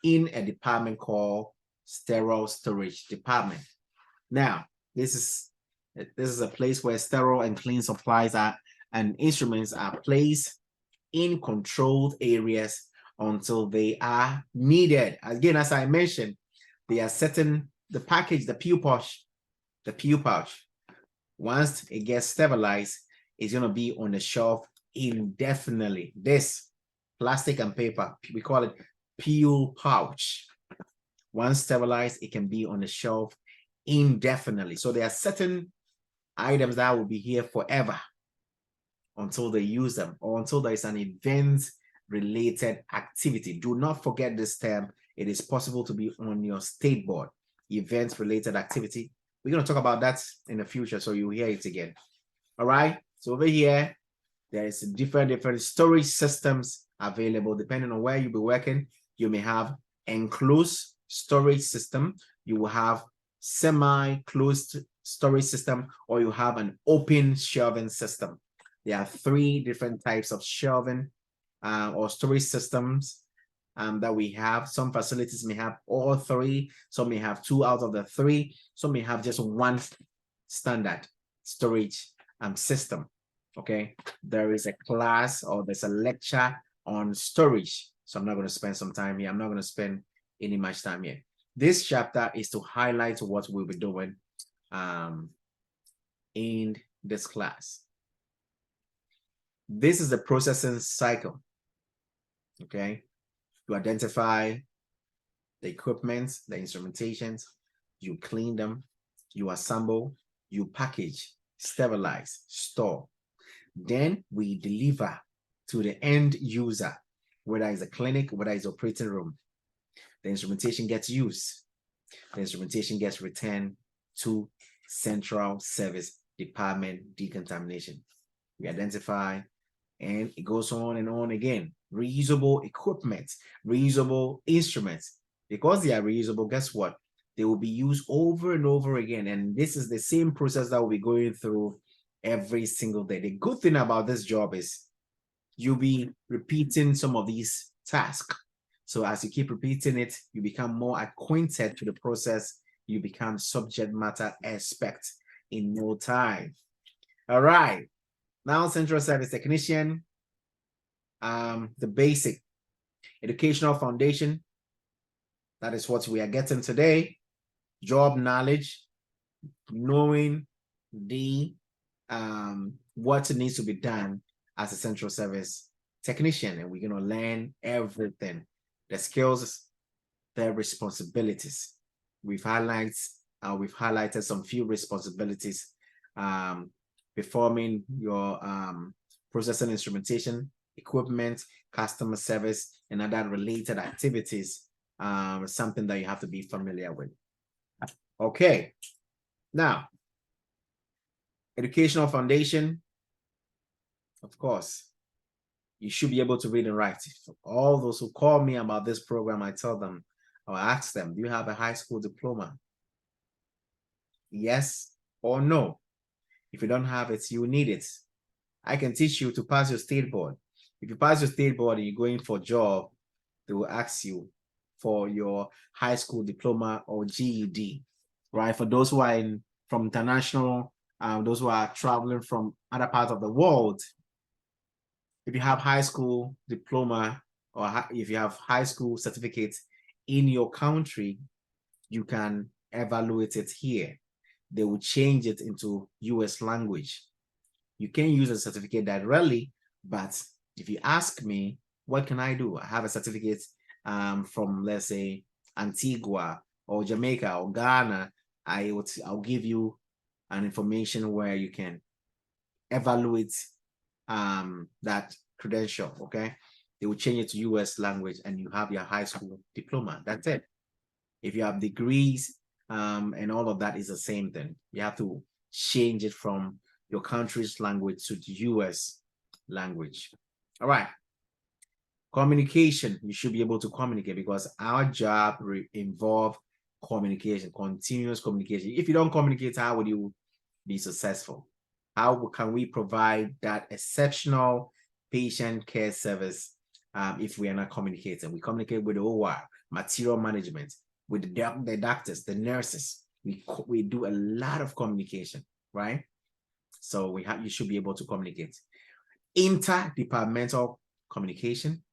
in a department called sterile storage department. Now, this is a place where sterile and clean supplies and instruments are placed in controlled areas until they are needed. Again, as I mentioned, they are setting the package, the pill pouch. Once it gets sterilized, it's going to be on the shelf indefinitely. This plastic and paper, we call it pill pouch. Once sterilized, it can be on the shelf indefinitely. So there are certain items that will be here forever until they use them, or until there is an event-related activity. Do not forget this term. It is possible to be on your state board. Event-related activity. We're going to talk about that in the future, so you'll hear it again. All right. So over here, there is different storage systems available depending on where you'll be working. You may have enclosed storage system. You will have semi-closed storage system, or you have an open shelving system. There are 3 different types of shelving or storage systems that we have. Some facilities may have all 3. Some may have 2 out of the 3. Some may have just 1 standard storage system. Okay, there is a class, or there's a lecture on storage. So I'm not going to spend some time here. I'm not going to spend any much time here. This chapter is to highlight what we'll be doing in this class. This is the processing cycle. Okay, you identify the equipment, the instrumentations, you clean them, you assemble, you package, sterilize, store. Then we deliver to the end user, whether it's a clinic, whether it's operating room. The instrumentation gets used. The instrumentation gets returned to central service department decontamination. We identify, and it goes on and on again. Reusable equipment, reusable instruments. Because they are reusable, guess what? They will be used over and over again. And this is the same process that we'll be going through every single day. The good thing about this job is you'll be repeating some of these tasks. So as you keep repeating it, you become more acquainted to the process. You become subject matter expert in no time. All right. Now, central service technician, the basic educational foundation. That is what we are getting today. Job knowledge, knowing the what needs to be done as a central service technician, and we're going to learn everything, the skills, their responsibilities. We've highlighted some few responsibilities, performing your processing instrumentation, equipment, customer service, and other related activities. Something that you have to be familiar with. Okay, now educational foundation. Of course, you should be able to read and write. For all those who call me about this program, I tell them, or ask them, do you have a high school diploma? Yes or no? If you don't have it, you need it. I can teach you to pass your state board. If you pass your state board and you're going for a job, they will ask you for your high school diploma or GED, right? For those who are from international, those who are traveling from other parts of the world, if you have high school diploma or if you have high school certificates in your country, you can evaluate it here. They will change it into US language. You can use a certificate directly, but if you ask me, what can I do? I have a certificate from, let's say, Antigua or Jamaica or Ghana. I'll give you an information where you can evaluate that credential. Okay, they will change it to US language and you have your high school diploma. That's it. If you have degrees and all of that is the same thing. You have to change it from your country's language to the US language. All right. Communication, you should be able to communicate because our job involves communication, continuous communication. If you don't communicate, how would you be successful? How can we provide that exceptional patient care service if we are not communicating? We communicate with the OR, material management, with the doctors, the nurses. We do a lot of communication, right? So you should be able to communicate. Interdepartmental communication,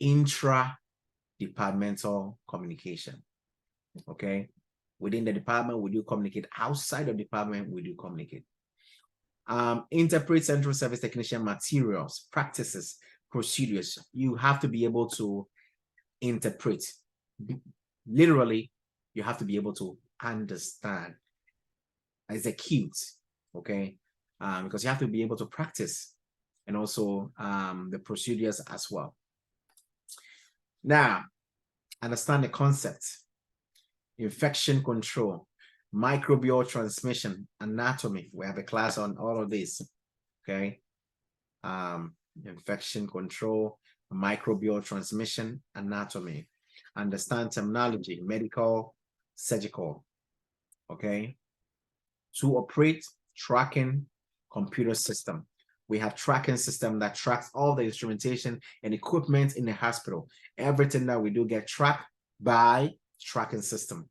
intra-departmental communication. Okay. Within the department, we do communicate. Outside of the department, we do communicate. Interpret central service technician materials, practices, procedures. You have to be able to interpret. Literally, you have to be able to understand, execute, okay? Because you have to be able to practice and also the procedures as well. Now, understand the concept. Infection control, microbial transmission, anatomy. We have a class on all of this, okay? Infection control, microbial transmission, anatomy. Understand terminology, medical, surgical, okay? To operate tracking computer system. We have tracking system that tracks all the instrumentation and equipment in the hospital. Everything that we do get tracked by tracking system.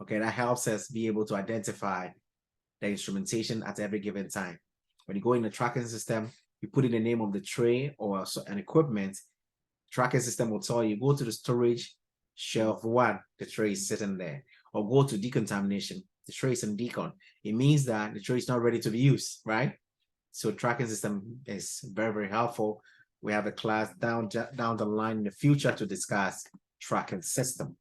Okay, that helps us be able to identify the instrumentation at every given time. When you go in the tracking system, you put in the name of the tray or an equipment, tracking system will tell you, go to the storage shelf 1, the tray is sitting there, or go to decontamination, the tray is in decon. It means that the tray is not ready to be used, right? So tracking system is very, very helpful. We have a class down the line in the future to discuss tracking system.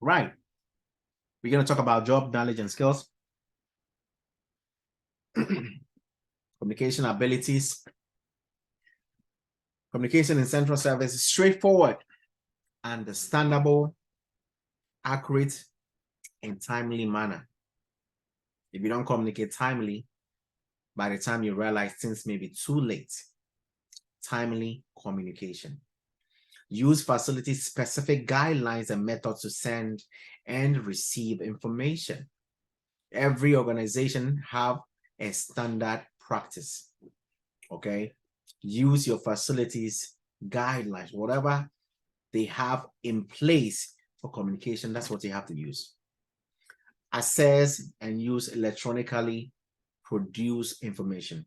Right. We're going to talk about job knowledge and skills. Communication abilities. Communication in central service is straightforward, understandable, accurate, and timely manner. If you don't communicate timely, by the time you realize things may be too late. Timely communication. Use facility-specific guidelines and methods to send and receive information. Every organization have a standard practice, okay? Use your facilities guidelines, whatever they have in place for communication, that's what you have to use. Access and use electronically produced information.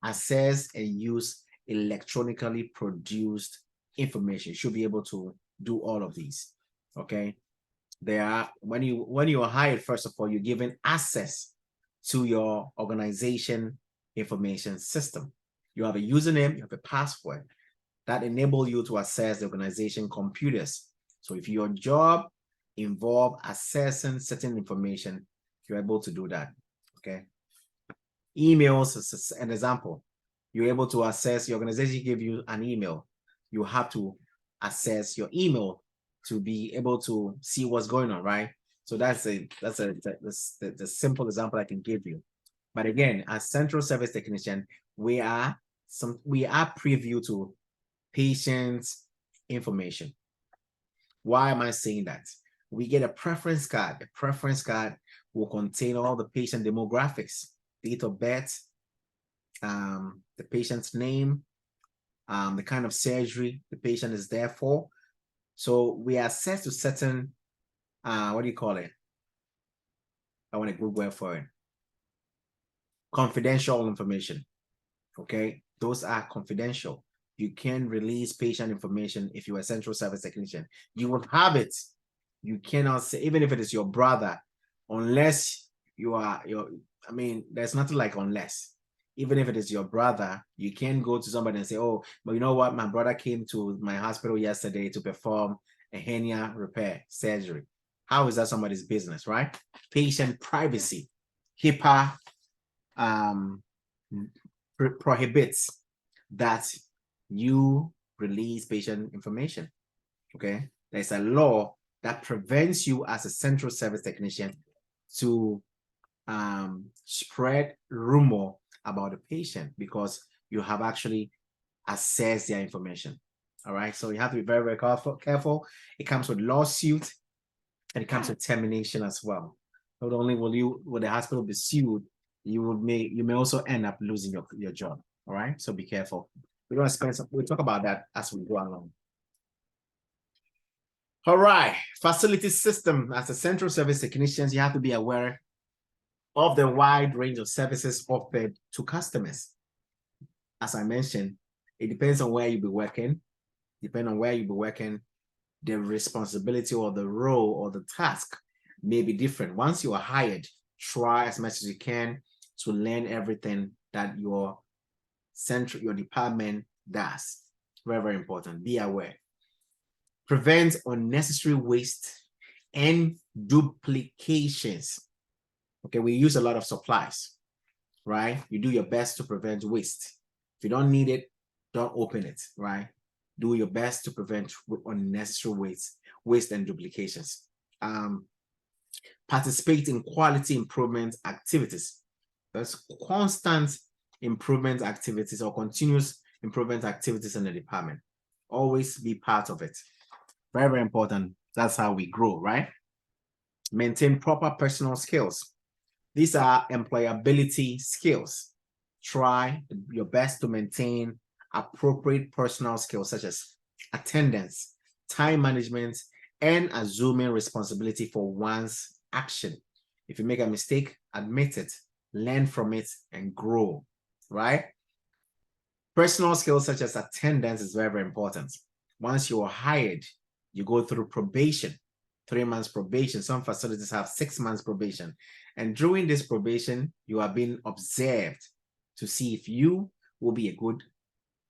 Access and use electronically produced information. You should be able to do all of these, okay? There are, when you are hired, first of all, you're given access to your organization information system. You have a username, you have a password that enable you to access the organization computers. So if your job involve accessing certain information, you're able to do that, okay? Emails is an example. You're able to access, the organization give you an email. You have to access your email to be able to see what's going on, right? So that's the simple example I can give you. But again, as central service technician, we are we are preview to patients' information. Why am I saying that? We get a preference card. A preference card will contain all the patient demographics, date of birth, the patient's name, the kind of surgery the patient is there for. So we are set to certain, what do you call it? I want a good word for it. Confidential information. Okay, those are confidential. You can release patient information if you're a central service technician. You will have it. You cannot say, even if it is your brother, unless you are I mean, there's nothing like unless. Even if it is your brother, you can go to somebody and say, oh, but you know what? My brother came to my hospital yesterday to perform a hernia repair surgery. How is that somebody's business, right? Patient privacy. HIPAA prohibits that you release patient information. Okay, there's a law that prevents you as a central service technician to spread rumor about the patient because you have actually assessed their information. All right, so you have to be very, very careful. It comes with lawsuit and it comes with termination as well. Not only will the hospital be sued, you may also end up losing your job. All right, so be careful. We'll talk about that as we go along. All right, facility system. As a central service technicians, you have to be aware of the wide range of services offered to customers. As I mentioned, it depends on where you'll be working. Depending on where you'll be working, the responsibility or the role or the task may be different. Once you are hired, try as much as you can to learn everything that your department does. Very, very important. Be aware. Prevent unnecessary waste and duplications. Okay, we use a lot of supplies, right? You do your best to prevent waste. If you don't need it, don't open it, right? Do your best to prevent unnecessary waste and duplications. Participate in quality improvement activities. That's constant improvement activities or continuous improvement activities in the department. Always be part of it. Very, very important. That's how we grow, right? Maintain proper personal skills. These are employability skills. Try your best to maintain appropriate personal skills such as attendance, time management, and assuming responsibility for one's action. If you make a mistake, admit it, learn from it, and grow, right? Personal skills such as attendance is very, very important. Once you are hired, you go through probation, 3 months probation. Some facilities have 6 months probation. And during this probation, you are being observed to see if you will be a good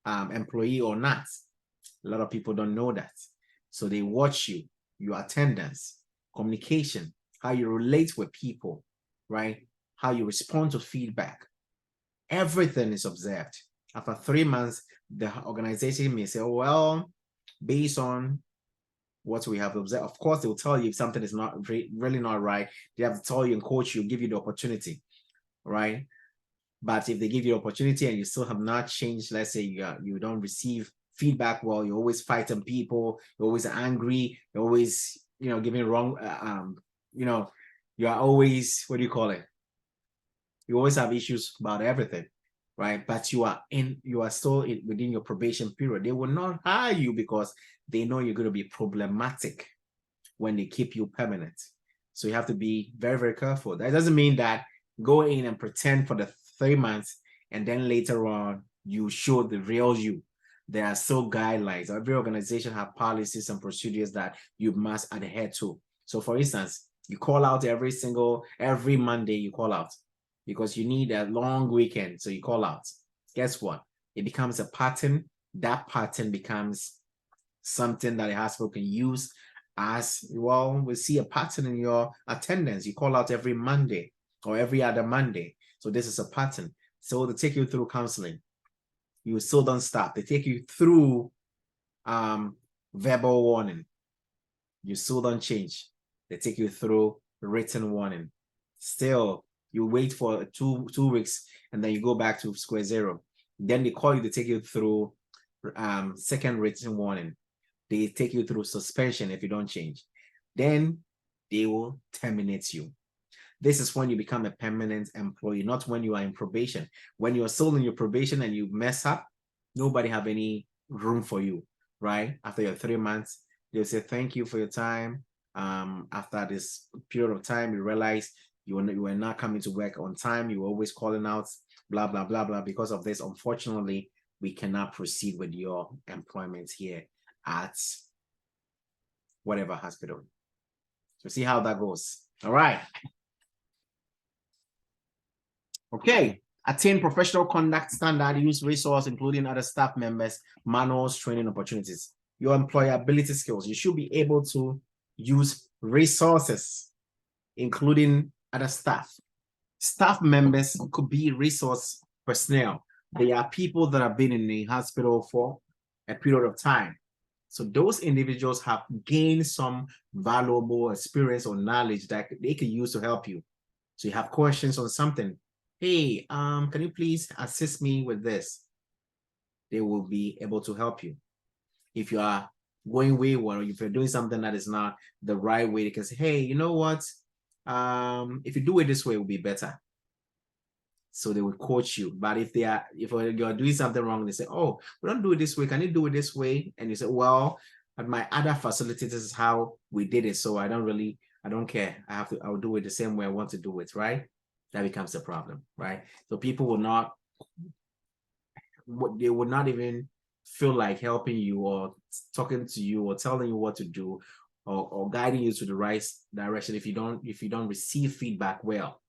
employee or not. A lot of people don't know that. So they watch you, your attendance, communication, how you relate with people, right? How you respond to feedback. Everything is observed. After 3 months, the organization may say, oh, well, based on what we have observed, of course, they will tell you if something is not really not right. They have to tell you and coach you, give you the opportunity, right? But if they give you the opportunity and you still have not changed, let's say you don't receive feedback well, you're always fighting people, you're always angry, you're always, giving wrong, you are always, what do you call it? You always have issues about everything, right? But you are still within your probation period. They will not hire you because they know you're going to be problematic when they keep you permanent. So you have to be very, very careful. That doesn't mean that go in and pretend for the 3 months and then later on you show the real you. There are still guidelines. Every organization have policies and procedures that you must adhere to. So for instance, you call out every Monday you call out because you need a long weekend. So you call out. Guess what? It becomes a pattern. That pattern becomes something that a hospital can use as well. We see a pattern in your attendance. You call out every Monday or every other Monday. So this is a pattern. So they take you through counseling. You still don't stop. They take you through verbal warning. You still don't change. They take you through written warning. Still, you wait for two weeks and then you go back to square zero. Then they call you to take you through second written warning. They take you through suspension if you don't change. Then they will terminate you. This is when you become a permanent employee, not when you are in probation. When you are still in your probation and you mess up, nobody have any room for you, right? After your 3 months, they'll say, thank you for your time. After this period of time, you realize you were not coming to work on time. You were always calling out, blah, blah, blah, blah. Because of this, unfortunately, we cannot proceed with your employment here at whatever hospital. So see how that goes. All right. Okay. Attain professional conduct standard, use resource, including other staff members, manuals, training opportunities. Your employability skills. You should be able to use resources, including other staff. Staff members could be resource personnel. They are people that have been in the hospital for a period of time. So those individuals have gained some valuable experience or knowledge that they can use to help you. So you have questions on something. Hey, can you please assist me with this? They will be able to help you. If you are going wayward, or if you're doing something that is not the right way, they can say, hey, you know what? If you do it this way, it will be better. So they will coach you. But if you're doing something wrong, they say, oh, we don't do it this way. Can you do it this way? And you say, well, at my other facility, this is how we did it. So I don't care. I'll do it the same way I want to do it, right? That becomes a problem, right? So people they will not even feel like helping you or talking to you or telling you what to do or guiding you to the right direction if you don't receive feedback well.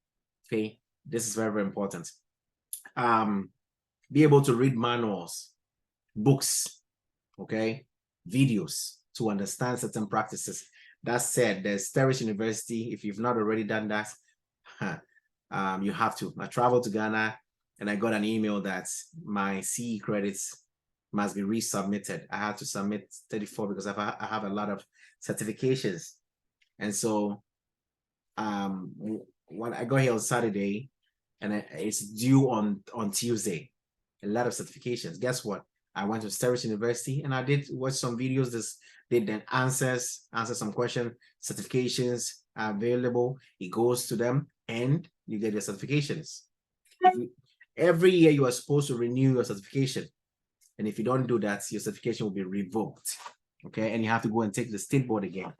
Okay, this is very, very important. Be able to read manuals, books, okay, videos to understand certain practices. That said, there's Sterish University. If you've not already done that, you have to. I traveled to Ghana and I got an email that my CE credits must be resubmitted. I had to submit 34 because I have a lot of certifications. And so when I got here on Saturday and it's due on Tuesday, a lot of certifications. Guess what? I went to Sterish University and I did watch some videos. Did then answer some questions. Certifications are available. It goes to them and you get your certifications. Every year you are supposed to renew your certification. And if you don't do that, your certification will be revoked. Okay, and you have to go and take the state board again.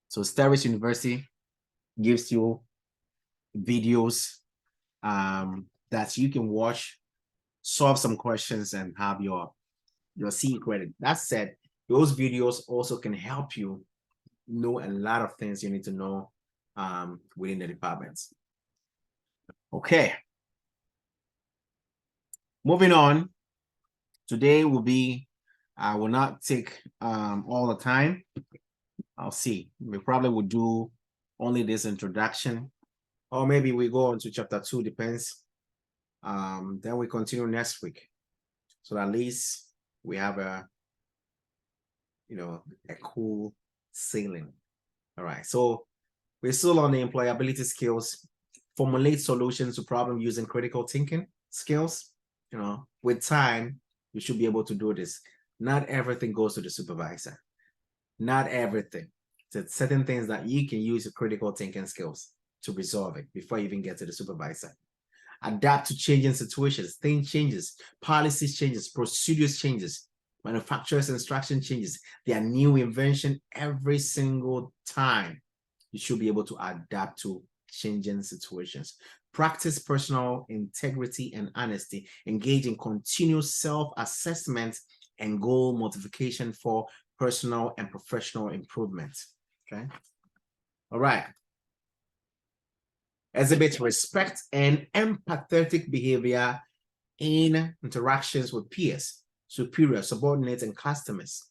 So Sterish University gives you videos that you can watch, solve some questions, and have your CE credit. That said, those videos also can help you know a lot of things you need to know within the departments. Okay. Moving on. Today will be, I will not take all the time. I'll see. We probably will do only this introduction, or maybe we go on to chapter 2, depends. Then we continue next week. So at least we have a cool ceiling. All right. So we're still on the employability skills. Formulate solutions to problem using critical thinking skills. With time, you should be able to do this. Not everything goes to the supervisor. Not everything. There's certain things that you can use your critical thinking skills to resolve it before you even get to the supervisor. Adapt to changing situations. Things changes, policies changes, procedures changes, manufacturer's instruction changes. There are new invention every single time. You should be able to adapt to changing situations. Practice personal integrity and honesty. Engage in continuous self-assessment and goal modification for personal and professional improvement. Okay. All right. Exhibit respect and empathetic behavior in interactions with peers, superiors, subordinates, and customers.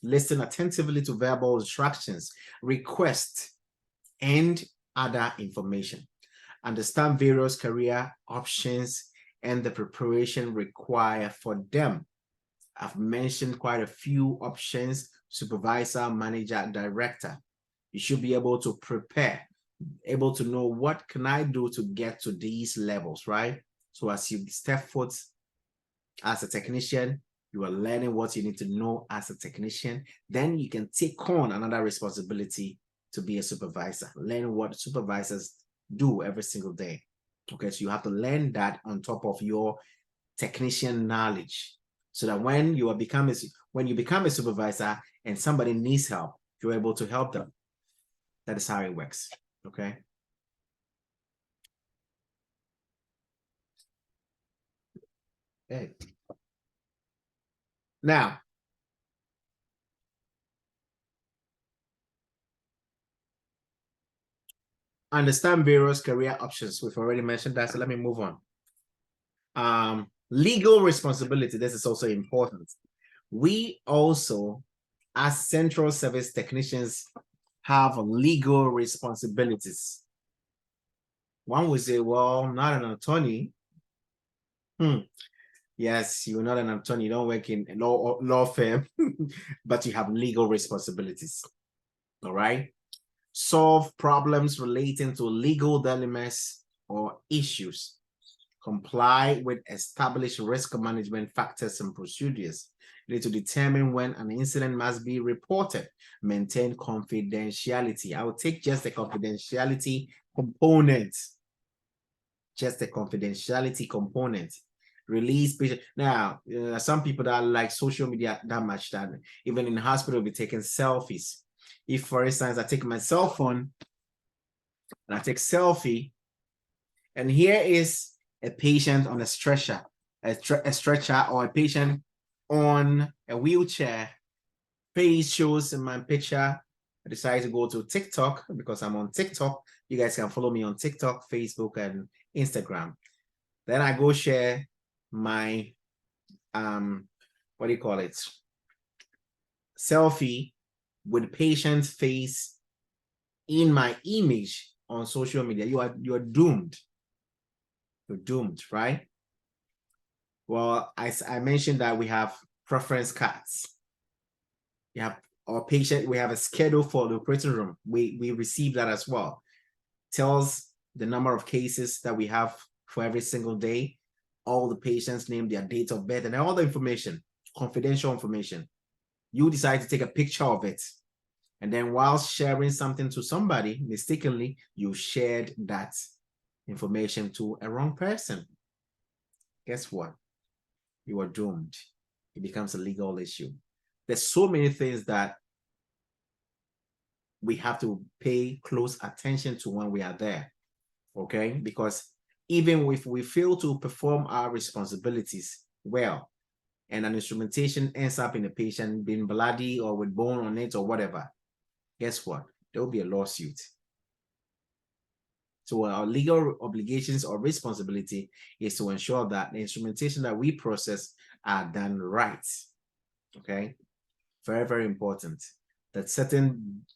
Listen attentively to verbal instructions, requests, and other information. Understand various career options and the preparation required for them. I've mentioned quite a few options: supervisor, manager, director. You should be able to prepare able to know what can I do to get to these levels, right? So as you step foot as a technician, you are learning what you need to know as a technician. Then you can take on another responsibility to be a supervisor. Learn what supervisors do every single day. Okay, so you have to learn that on top of your technician knowledge, so that when you become a supervisor and somebody needs help, you're able to help them. That is how it works. Okay. Okay. Now, understand various career options. We've already mentioned that, so let me move on. Legal responsibility. This is also important. We also, as central service technicians, have legal responsibilities. One would say, well, I'm not an attorney. Yes, you're not an attorney, you don't work in a law firm, but you have legal responsibilities. All right. Solve problems relating to legal dilemmas or issues. Comply with established risk management factors and procedures. You need to determine when an incident must be reported. Maintain confidentiality. I will take just the confidentiality component. Just the confidentiality component. Release patient. Now, some people that like social media that much that even in the hospital be taking selfies. If, for instance, I take my cell phone and I take selfie, and here is a patient on a stretcher, a stretcher, or a patient on a wheelchair. Face shows in my picture. I decided to go to TikTok because I'm on TikTok. You guys can follow me on TikTok, Facebook, and Instagram. Then I go share my what do you call it? Selfie with patient's face in my image on social media. You're doomed. You're doomed, right? Well, I mentioned that we have preference cards. We have our patient, we have a schedule for the operating room. We receive that as well. Tells the number of cases that we have for every single day, all the patients' name, their date of birth, and all the information, confidential information. You decide to take a picture of it. And then while sharing something to somebody, mistakenly, you shared that information to a wrong person. Guess what? You are doomed. It becomes a legal issue. There's so many things that we have to pay close attention to when we are there, okay? Because even if we fail to perform our responsibilities well, and an instrumentation ends up in a patient being bloody or with bone on it or whatever, guess what? There will be a lawsuit. So our legal obligations or responsibility is to ensure that the instrumentation that we process are done right, okay? Very, very important. That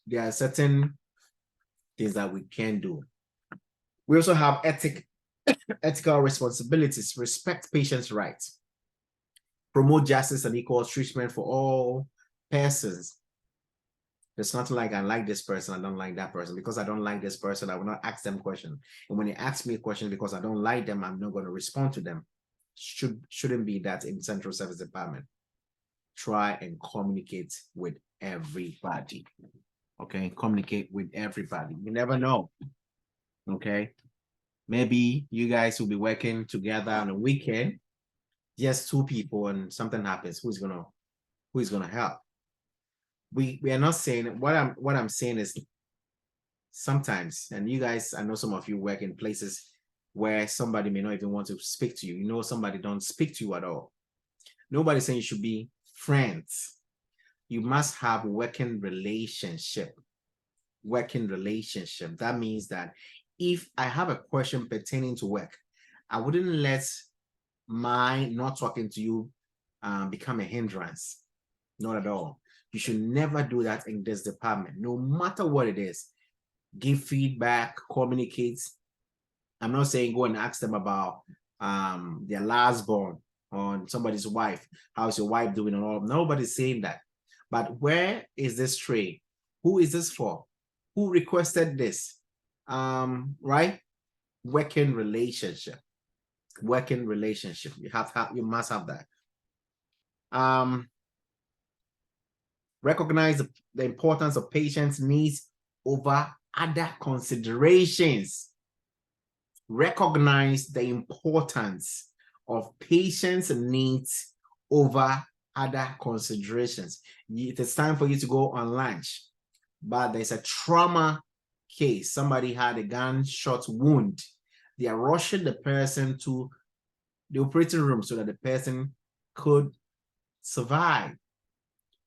there are certain things that we can do. We also have ethical responsibilities. Respect patients' rights. Promote justice and equal treatment for all persons. It's not like I like this person, I don't like that person. Because I don't like this person, I will not ask them questions. And when they ask me a question because I don't like them, I'm not going to respond to them. Shouldn't be that in Central Service Department. Try and communicate with everybody. Okay, communicate with everybody. You never know. Okay, maybe you guys will be working together on a weekend, just two people, and something happens. Who's gonna help? We are not saying what I'm saying is sometimes, and you guys, I know some of you work in places where somebody may not even want to speak to you. You know, somebody don't speak to you at all. Nobody's saying you should be friends. You must have working relationship. Working relationship. That means that if I have a question pertaining to work, I wouldn't let my not talking to you become a hindrance. Not at all. You should never do that in this department, no matter what it is. Give feedback, communicate. I'm not saying go and ask them about their last born or somebody's wife. How's your wife doing? And all. Nobody's saying that. But where is this tray? Who is this for? Who requested this? Right? Working relationship. You must have that. Recognize the importance of patients' needs over other considerations. Recognize the importance of patients' needs over other considerations. It is time for you to go on lunch, but there's a trauma case. Somebody had a gunshot wound. They are rushing the person to the operating room so that the person could survive.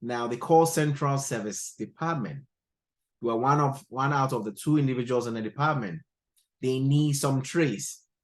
Now they call Central Service Department. You are one out of the two individuals in the department. They need some trace.